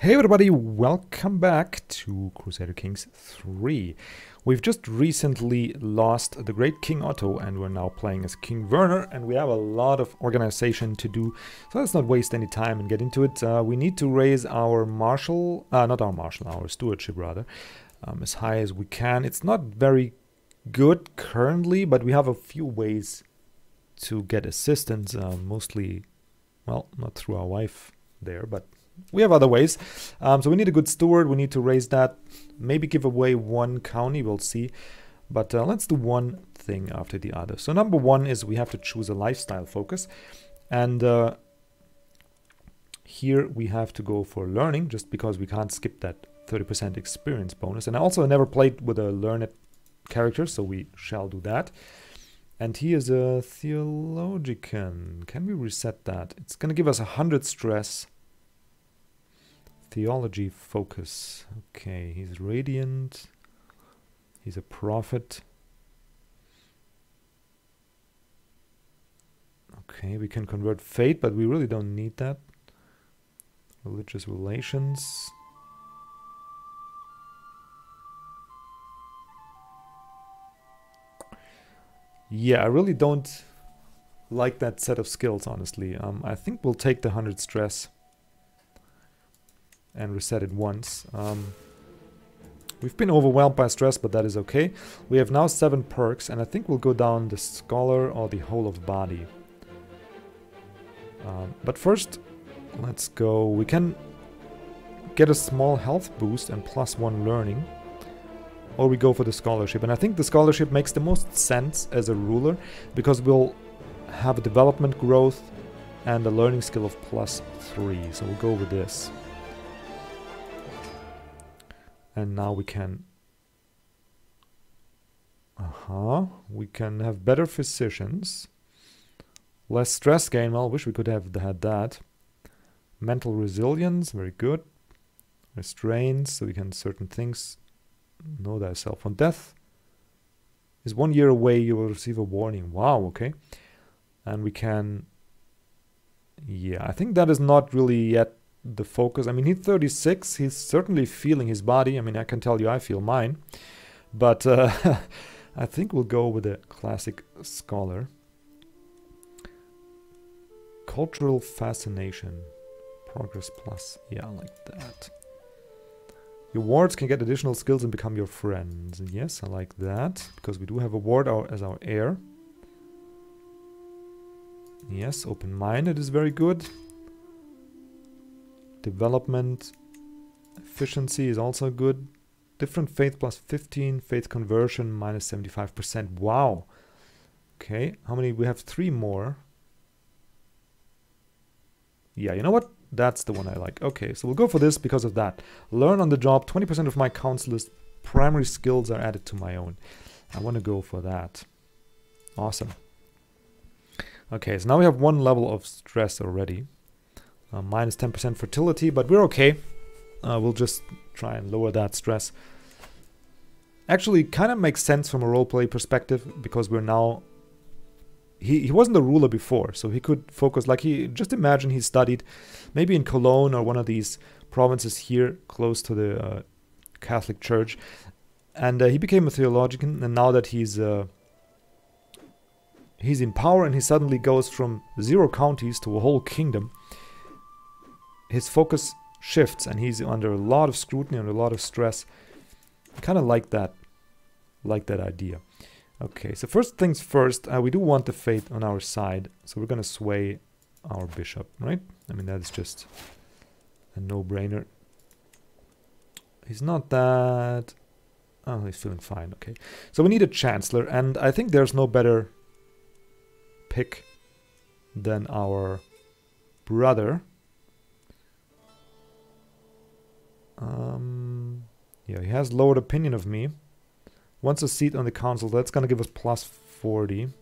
Hey everybody, welcome back to Crusader Kings 3. We've just recently lost the great King Otto and we're now playing as King Werner, and we have a lot of organization to do, so let's not waste any time and get into it. We need to raise our our stewardship rather, as high as we can. It's not very good currently, but we have a few ways to get assistance, mostly, well, not through our wife there, but we have other ways. So we need a good steward. We need to raise that. Maybe give away one county. We'll see. But let's do one thing after the other. So number one is we have to choose a lifestyle focus. And here we have to go for learning, just because we can't skip that 30% experience bonus. And I also never played with a learned character, so we shall do that. And he is a theologian. Can we reset that? It's going to give us 100 stress. Theology focus. Okay, he's radiant. He's a prophet. Okay, we can convert fate, but we really don't need that. Religious relations. Yeah, I really don't like that set of skills, honestly. I think we'll take the 100 stress and reset it once. We've been overwhelmed by stress, but that is okay. We have now 7 perks, and I think we'll go down the scholar or the whole of body. But first, let's go. We can get a small health boost and +1 learning, or we go for the scholarship. And I think the scholarship makes the most sense as a ruler, because we'll have a development growth and a learning skill of +3. So we'll go with this. And now we can... we can have better physicians. Less stress gain. Well, I wish we could have had that. Mental resilience. Very good. Restraints. So we can certain things. Know thyself. On death is 1 year away. You will receive a warning. Wow. Okay. And we can... yeah, I think that is not really yet the focus. I mean, he's 36. He's certainly feeling his body. I mean, I can tell you I feel mine. But I think we'll go with a classic scholar. Cultural fascination. Progress plus. Yeah, I like that. Your wards can get additional skills and become your friends. And yes, I like that. Because we do have a ward as our heir. Yes, open-minded is very good. Development efficiency is also good. Different faith +15, faith conversion -75%. Wow. Okay, how many? We have 3 more. Yeah, you know what? That's the one I like. Okay, so we'll go for this because of that. Learn on the job. 20% of my counselor's primary skills are added to my own. I want to go for that. Awesome. Okay, so now we have 1 level of stress already. Minus 10% fertility, but we're okay. We'll just try and lower that stress. Actually, kind of makes sense from a roleplay perspective, because we're now... He wasn't a ruler before, so he could focus, like just imagine he studied maybe in Cologne or one of these provinces here close to the Catholic Church, and he became a theologian, and now that he's in power and he suddenly goes from 0 counties to a whole kingdom, his focus shifts and he's under a lot of scrutiny and a lot of stress. I kind of like that idea. Okay, so first things first, we do want the fate on our side, so we're going to sway our bishop, right? I mean, that is just a no-brainer. He's not that... oh, he's feeling fine, okay. So we need a chancellor, and I think there's no better pick than our brother. Yeah, he has lowered opinion of me. Wants a seat on the council. That's going to give us +40.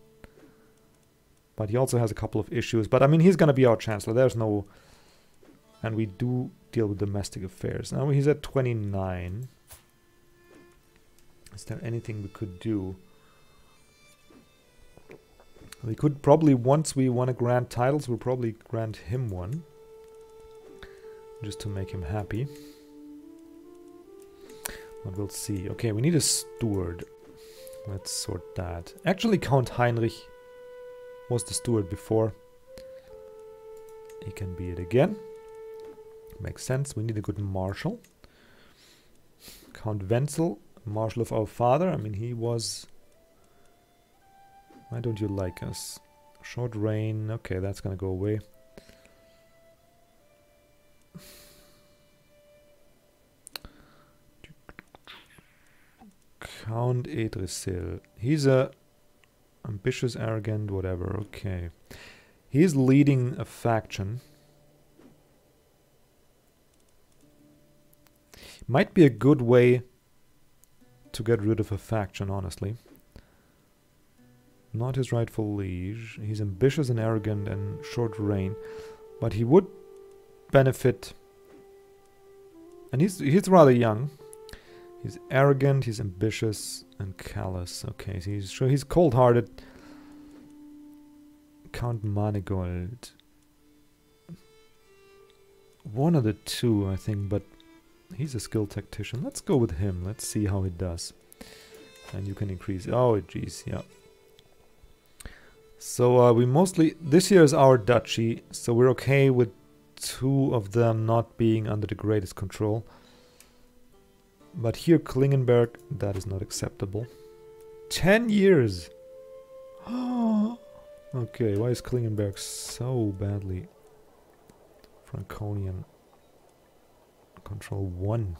But he also has a couple of issues. But I mean, he's going to be our chancellor. There's no... and we do deal with domestic affairs. Now he's at 29. Is there anything we could do? We could probably, once we want to grant titles, we'll probably grant him one. just to make him happy. But we'll see. Okay, we need a steward. Let's sort that. Actually, Count Heinrich was the steward before. He can be it again. Makes sense. We need a good marshal. Count Wenzel, marshal of our father. I mean, he was... Why don't you like us? Short reign. Okay, that's gonna go away. Count Edresil. He's a ambitious, arrogant, whatever. Okay. He's leading a faction. Might be a good way to get rid of a faction, honestly. Not his rightful liege. He's ambitious and arrogant and short reign. But he would benefit. And he's rather young. He's arrogant, he's ambitious, and callous. Okay, so he's cold-hearted. Count Manigold. One of the two, I think, but he's a skilled tactician. Let's go with him. Let's see how he does. And you can increase. Oh, geez, yeah. So we mostly... This here is our duchy, so we're okay with two of them not being under the greatest control. But here, Klingenberg, that is not acceptable. 10 years! Okay, why is Klingenberg so badly Franconian? Control 1.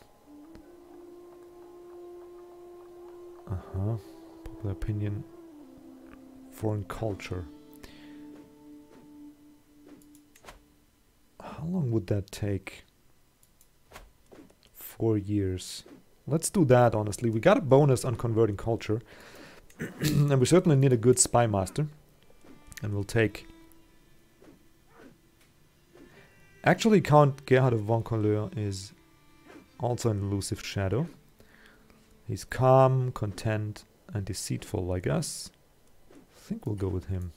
Popular opinion. Foreign culture. How long would that take? 4 years. Let's do that, honestly. We got a bonus on converting culture. And we certainly need a good spy master. And we'll take... Actually, Count Gerhard of Vaucouleurs is also an elusive shadow. He's calm, content, and deceitful like us. I think we'll go with him.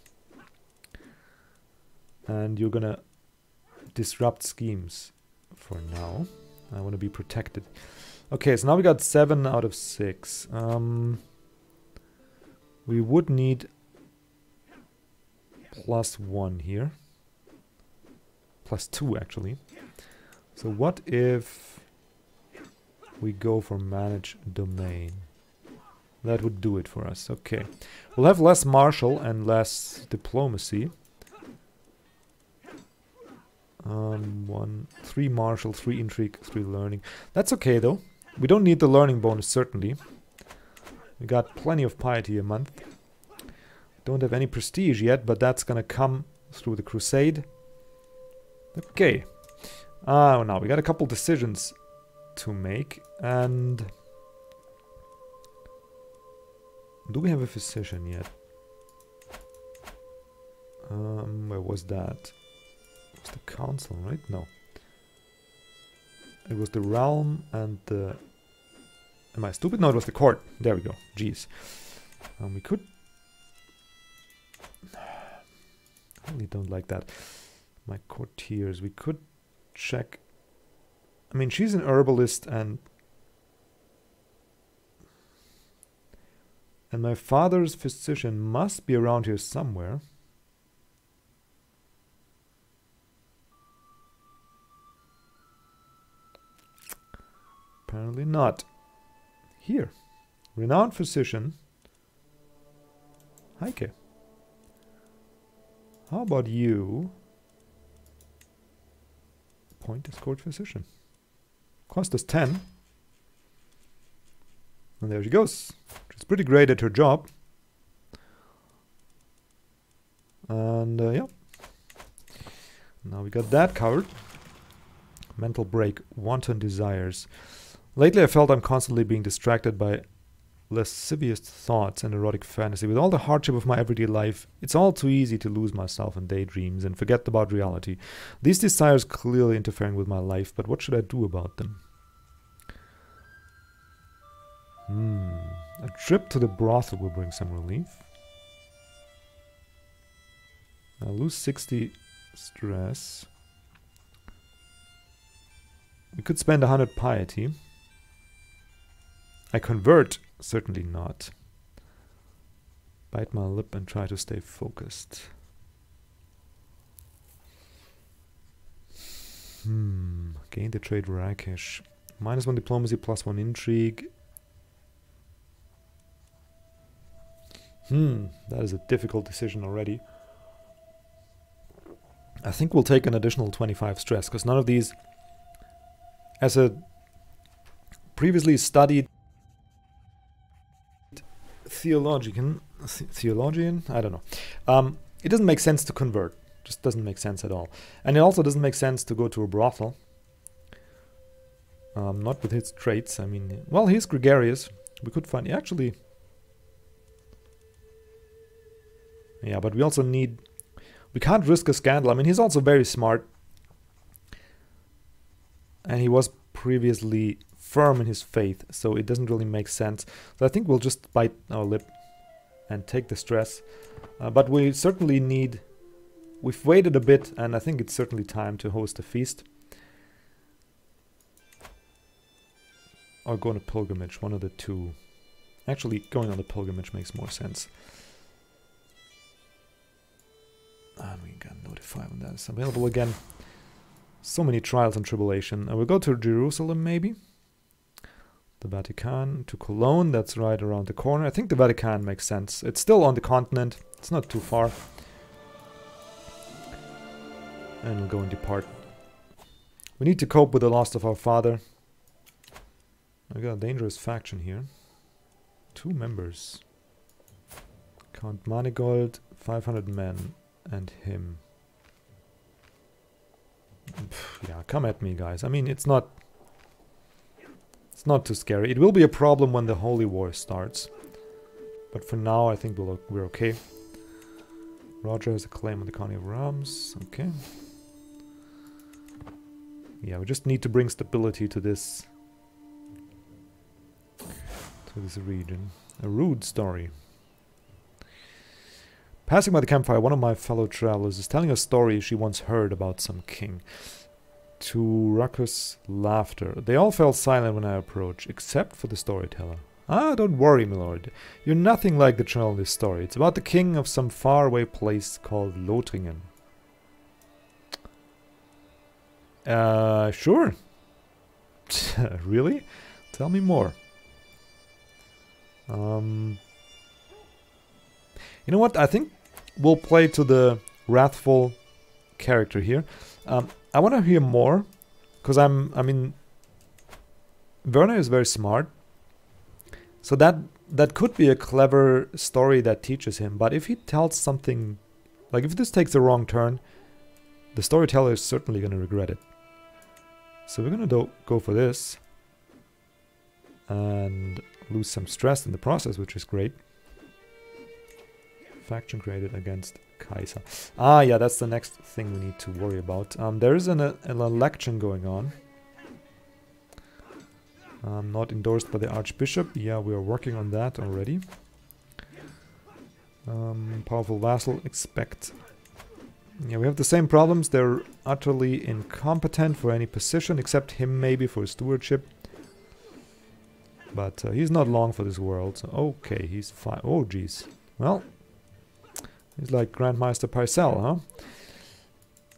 And you're gonna disrupt schemes for now. I want to be protected. Okay, so now we got 7 out of 6. We would need +1 here. +2 actually. So what if we go for manage domain? That would do it for us. Okay. We'll have less martial and less diplomacy. 3 martial, 3 intrigue, 3 learning. That's okay though. We don't need the learning bonus, certainly. We got plenty of piety a month. Don't have any prestige yet, but that's gonna come through the crusade. Okay. Now we got a couple decisions to make. And do we have a physician yet? Where was that? It was the council, right? No. It was the realm and the... Am I stupid? No, it was the court. There we go. Jeez. We could... I really don't like that. My courtiers. We could check... I mean, she's an herbalist and... And my father's physician must be around here somewhere. Apparently not. Here. Renowned physician. Heike. How about you? Point as court physician. Cost us 10. And there she goes. She's pretty great at her job. And yeah. Now we got that covered. Mental break. Wanton desires. Lately I felt I'm constantly being distracted by lascivious thoughts and erotic fantasy. With all the hardship of my everyday life, it's all too easy to lose myself in daydreams and forget about reality. These desires clearly interfering with my life, but what should I do about them? A trip to the brothel will bring some relief. I'll lose 60 stress. We could spend 100 piety. I convert, certainly not. Bite my lip and try to stay focused. Gain the trade Rakesh. -1 diplomacy, +1 intrigue. That is a difficult decision already. I think we'll take an additional 25 stress, because none of these, as a previously studied theologian, I don't know. It doesn't make sense to convert. Just doesn't make sense at all. And it also doesn't make sense to go to a brothel. Not with his traits. I mean, well, he's gregarious. We could find, actually. Yeah, but we also need, we can't risk a scandal. I mean, he's also very smart. And he was previously firm in his faith, so it doesn't really make sense. So I think we'll just bite our lip and take the stress. But we certainly need, we've waited a bit, and I think it's certainly time to host a feast. Or go on a pilgrimage, one of the two. Actually, going on the pilgrimage makes more sense. And we can notify when that is available again. So many trials and tribulation. We'll go to Jerusalem, maybe. The Vatican, to Cologne, that's right around the corner. I think the Vatican makes sense. It's still on the continent. It's not too far. And we'll go and depart. We need to cope with the loss of our father. I got a dangerous faction here. 2 members. Count Manigold, 500 men, and him. Yeah, come at me, guys. I mean, it's not too scary. It will be a problem when the Holy War starts. But for now, I think we're okay. Roger has a claim on the County of Rams. Okay. Yeah, we just need to bring stability to this region. A rude story. Passing by the campfire, one of my fellow travelers is telling a story she once heard about some king. To raucous laughter. They all fell silent when I approached, except for the storyteller. Ah, don't worry, my lord. You're nothing like the troll in this story. It's about the king of some faraway place called Lothringen. Sure. Really? Tell me more. You know what? I think we'll play to the wrathful character here. I want to hear more, because I mean, Werner is very smart, so that could be a clever story that teaches him. But if he tells something, like if this takes a wrong turn, the storyteller is certainly going to regret it. So we're going to go for this and lose some stress in the process, which is great. Faction created against Kaiser. Ah, yeah, that's the next thing we need to worry about. There is an election going on. Not endorsed by the Archbishop. Yeah, we are working on that already. Powerful vassal, expect. Yeah, we have the same problems. They're utterly incompetent for any position, except him maybe for stewardship. But he's not long for this world. So okay, he's fine. Oh, geez. Well, he's like Grandmaster Parcell,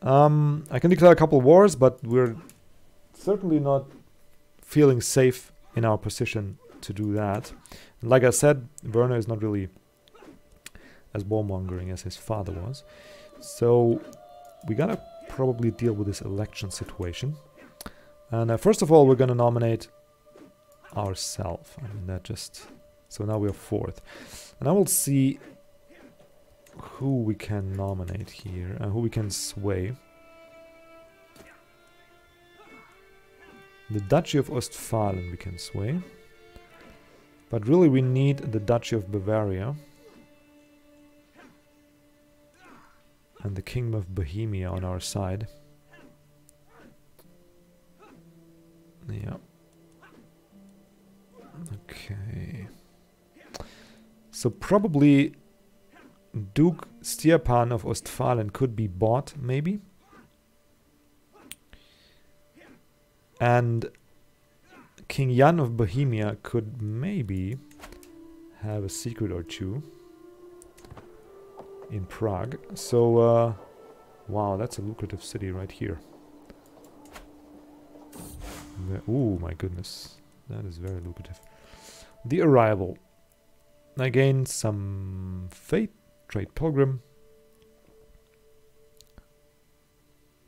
huh? I can declare a couple wars, but we're certainly not feeling safe in our position to do that. And like I said, Werner is not really as warmongering as his father was. So we gotta probably deal with this election situation. And first of all, we're gonna nominate ourselves. I mean, that just... So now we're 4th. And I will see who we can nominate here and who we can sway. The Duchy of Ostfalen we can sway. But really we need the Duchy of Bavaria. And the Kingdom of Bohemia on our side. Yeah. Okay. So probably Duke Stjepan of Ostfalen could be bought, maybe. And King Jan of Bohemia could maybe have a secret or two in Prague. So, wow, that's a lucrative city right here. Ooh, my goodness. That is very lucrative. The Arrival. I gain some faith, trade pilgrim.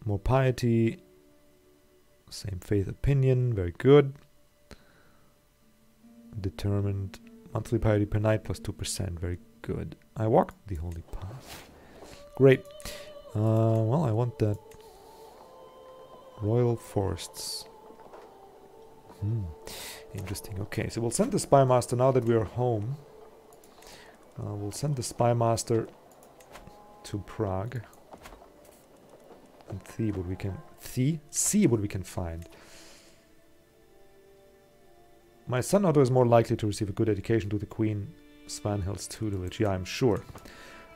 More piety. Same faith opinion, very good. Determined. Monthly piety per night plus 2%, very good. I walked the holy path. Great. Well, I want that. Royal forests. Interesting. Okay, so we'll send the spy master now that we are home. We'll send the spy master to Prague and see what we can find. My son Otto is more likely to receive a good education to the Queen Svanhild's tutelage. Yeah, I'm sure.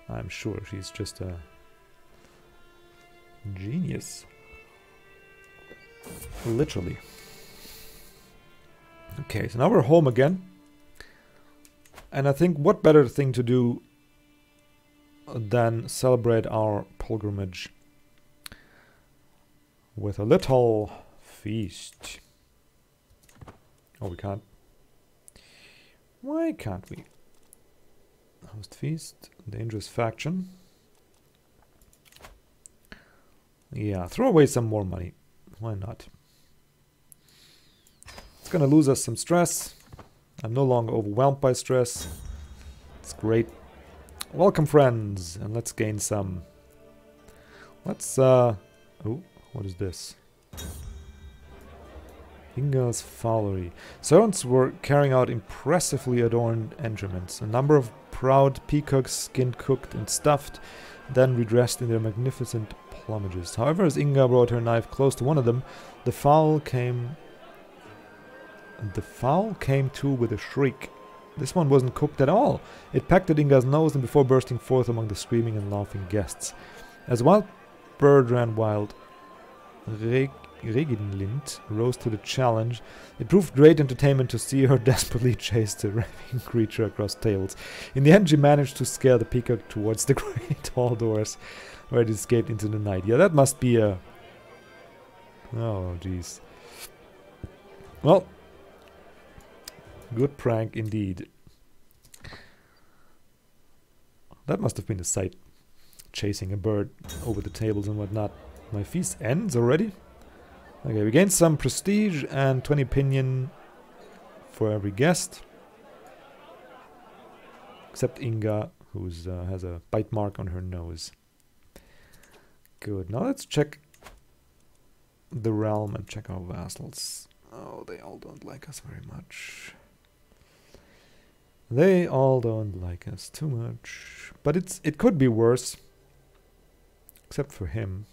I'm sure she's just a genius. Literally. Okay, so now we're home again. And I think what better thing to do than celebrate our pilgrimage with a little feast. Oh, we can't. Why can't we? Host feast, dangerous faction. Yeah, throw away some more money. Why not? It's gonna lose us some stress. I'm no longer overwhelmed by stress. It's great. Welcome, friends, and let's gain some. Let's oh, what is this? Inga's fowlery. Servants were carrying out impressively adorned entertainments. A number of proud peacocks, skinned, cooked, and stuffed, then redressed in their magnificent plumages. However, as Inga brought her knife close to one of them, the fowl came to with a shriek. This one wasn't cooked at all. It pecked at Inga's nose and before bursting forth among the screaming and laughing guests. As wild bird ran wild, Reginlind rose to the challenge. It proved great entertainment to see her desperately chase the raving creature across tables. In the end, she managed to scare the peacock towards the great hall doors, where it escaped into the night. Yeah, that must be a... Oh, jeez. Well, good prank indeed. That must have been a sight, chasing a bird over the tables and whatnot. My feast ends already? Okay, we gained some prestige and 20 opinion for every guest. Except Inga, who has a bite mark on her nose. Good. Now let's check the realm and check our vassals. Oh, they all don't like us very much. They all don't like us too much. But it could be worse. Except for him.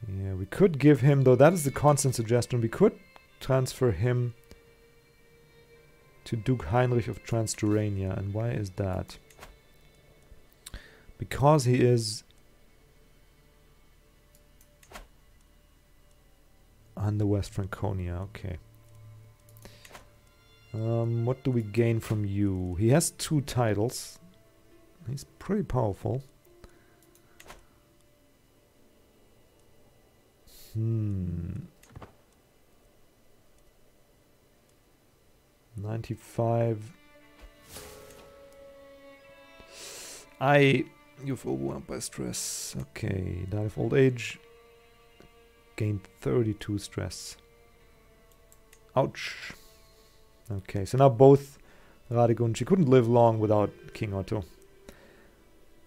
Yeah, we could give him, though that is the constant suggestion, we could transfer him to Duke Heinrich of Transjurania. And why is that? Because he is under West Franconia. Okay. What do we gain from you? He has 2 titles. He's pretty powerful. 95. You've overwhelmed by stress. Okay, died of old age. Gained 32 stress. Ouch. Okay, so now both Radegund, she couldn't live long without King Otto.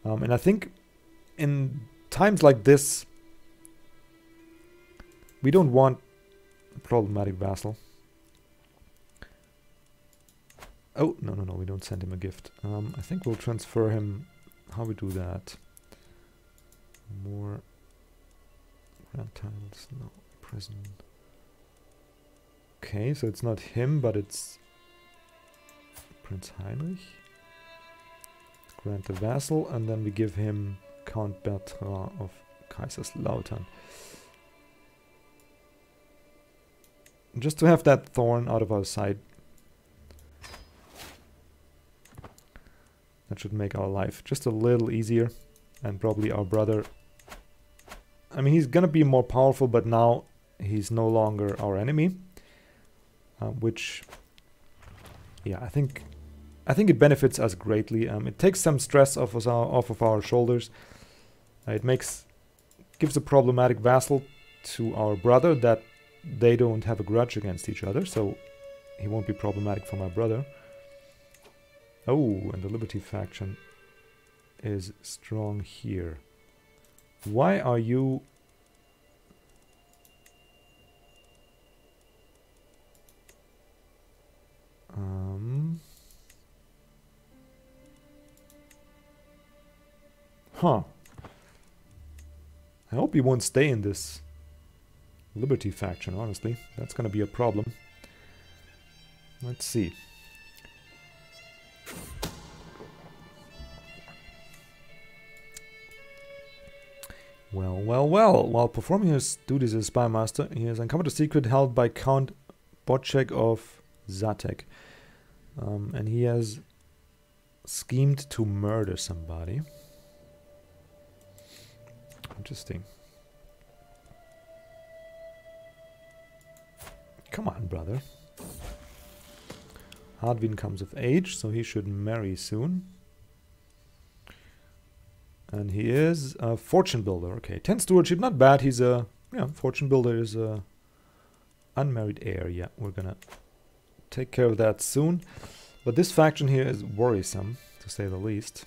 And I think in times like this, we don't want a problematic vassal. Oh, no, we don't send him a gift. I think we'll transfer him. How we do that? More grand titles, no, prison. Okay, so it's not him, but it's Prince Heinrich. Grant the vassal, and then we give him Count Bertrand of Kaiserslautern. Just to have that thorn out of our sight. That should make our life just a little easier. And probably our brother... I mean, he's gonna be more powerful, but now he's no longer our enemy. Which... yeah, I think it benefits us greatly. It takes some stress off of our shoulders. It gives a problematic vassal to our brother that they don't have a grudge against each other, so he won't be problematic for my brother. Oh, and the Liberty faction is strong here. Why are you... Huh. I hope he won't stay in this Liberty faction, honestly. That's gonna be a problem. Let's see. Well, well, well. While performing his duties as spy master, he has uncovered a secret held by Count Bocek of Zatek. And he has schemed to murder somebody. Interesting. Come on, brother. Hardwin comes of age, so he should marry soon. And he is a fortune builder. Okay, 10 stewardship, not bad. He's a... yeah, fortune builder is a unmarried heir. Yeah, we're gonna take care of that soon. But this faction here is worrisome, to say the least.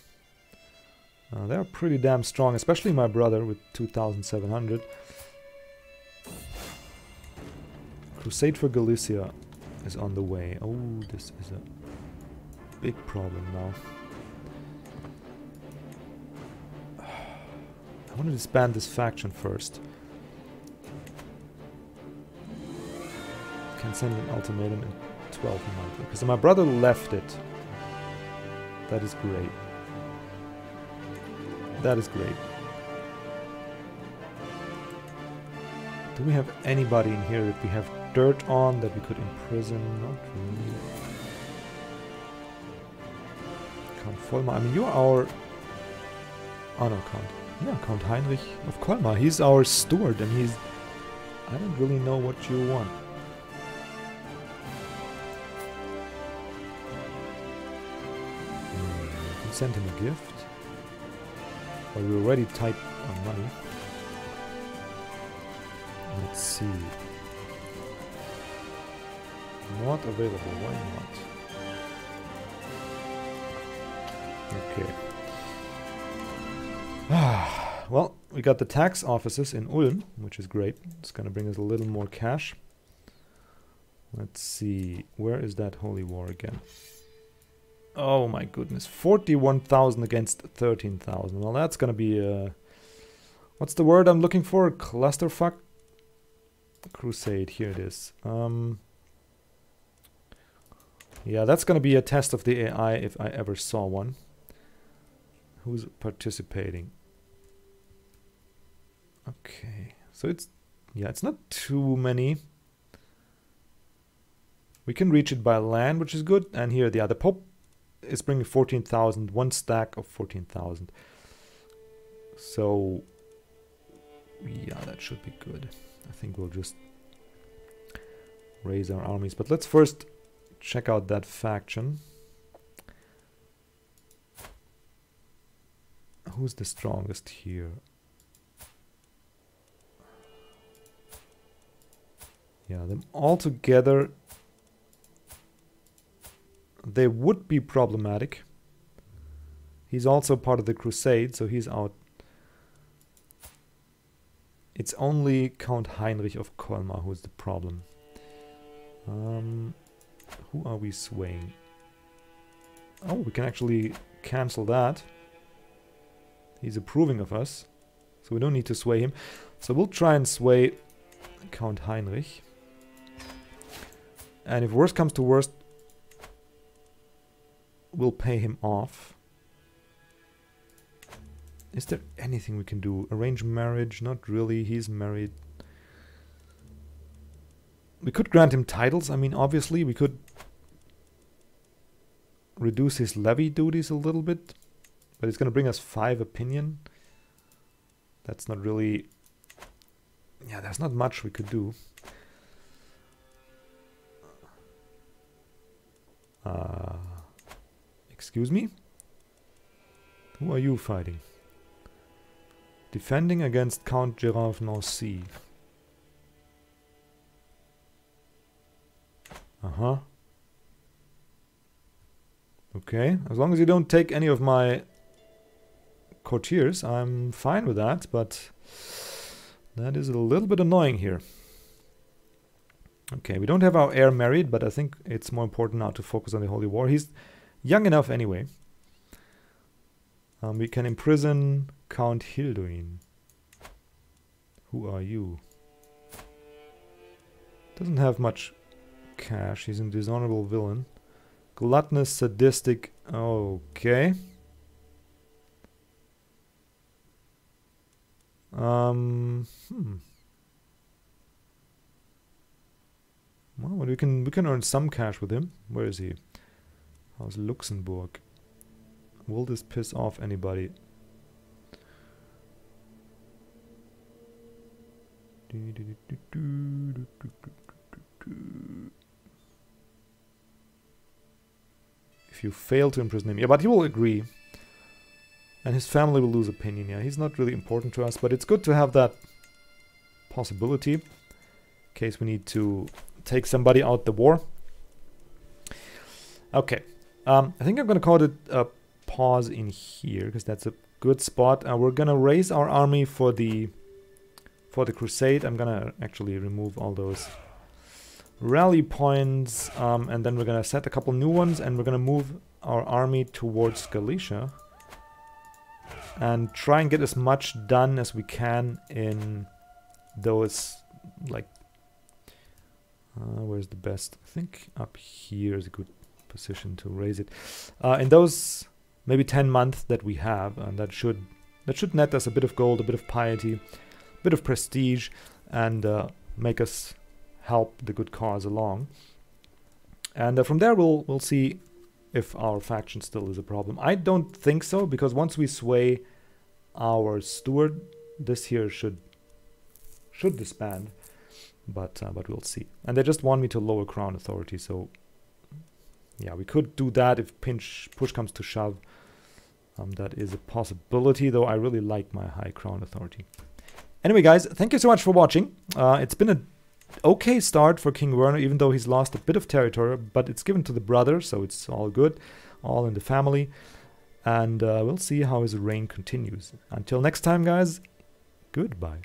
They're pretty damn strong, especially my brother with 2,700. Crusade for Galicia is on the way. Oh, this is a big problem now. I want to disband this faction first. Can send an ultimatum in 12 months. Because my brother left it. That is great. That is great. Do we have anybody in here that we have dirt on that we could imprison? Not really. Count Vollmar. I mean, you are our... oh no, Count. Yeah, Count Heinrich of Colmar. He's our steward and he's... I don't really know what you want. We can send him a gift. But we're already tight on money. Let's see. Not available. Why not? Okay. Well, we got the tax offices in Ulm, which is great. It's gonna bring us a little more cash. Let's see. Where is that holy war again? Oh my goodness. 41,000 against 13,000. Well, that's gonna be a... what's the word I'm looking for? Clusterfuck? Crusade. Here it is. Yeah, that's gonna be a test of the AI if I ever saw one. Who's participating? Okay. So it's... yeah, it's not too many. We can reach it by land, which is good. And here, yeah, the Pope is bringing 14,000, one stack of 14,000. So, yeah, that should be good. I think we'll just raise our armies. But let's first check out that faction. Who's the strongest here? Yeah, them all together... they would be problematic. He's also part of the Crusade, so he's out. It's only Count Heinrich of Colmar who's the problem. Who are we swaying? Oh, we can actually cancel that. He's approving of us, so we don't need to sway him. So we'll try and sway Count Heinrich. And if worst comes to worst, we'll pay him off. Is there anything we can do? Arrange marriage? Not really. He's married. We could grant him titles. I mean, obviously, we could reduce his levy duties a little bit. But it's going to bring us 5 opinion. That's not really... Yeah, there's not much we could do. Excuse me? Who are you fighting? Defending against Count Gerard of Nancy. Uh-huh. Okay, as long as you don't take any of my courtiers, I'm fine with that, but that is a little bit annoying here. Okay, we don't have our heir married, but I think it's more important now to focus on the Holy War. He's young enough anyway. We can imprison Count Hilduin. Who are you? Doesn't have much cash. He's a dishonorable villain. Gluttonous, sadistic. Okay. Well, we can earn some cash with him. Where is he? How's Luxembourg? Will this piss off anybody? If you fail to imprison him. Yeah, but he will agree. And his family will lose opinion. Yeah, he's not really important to us, but it's good to have that possibility in case we need to take somebody out the war. Okay. I think I'm going to call it a pause in here because that's a good spot. We're going to raise our army for the crusade. I'm going to actually remove all those rally points, and then we're going to set a couple new ones, and we're going to move our army towards Galicia and try and get as much done as we can in those, like, where's the best? I think up here is a good position to raise it. In those maybe 10 months that we have, and that should net us a bit of gold, a bit of piety, a bit of prestige, and make us help the good cause along. And from there we'll see if our faction still is a problem. I don't think so, because once we sway our steward, this here should disband. But we'll see. And they just want me to lower crown authority, so yeah, we could do that if push comes to shove. That is a possibility, though I really like my high crown authority. Anyway, guys, thank you so much for watching. It's been an okay start for King Werner, even though he's lost a bit of territory, but it's given to the brother, so it's all good, all in the family. And we'll see how his reign continues. Until next time, guys, goodbye.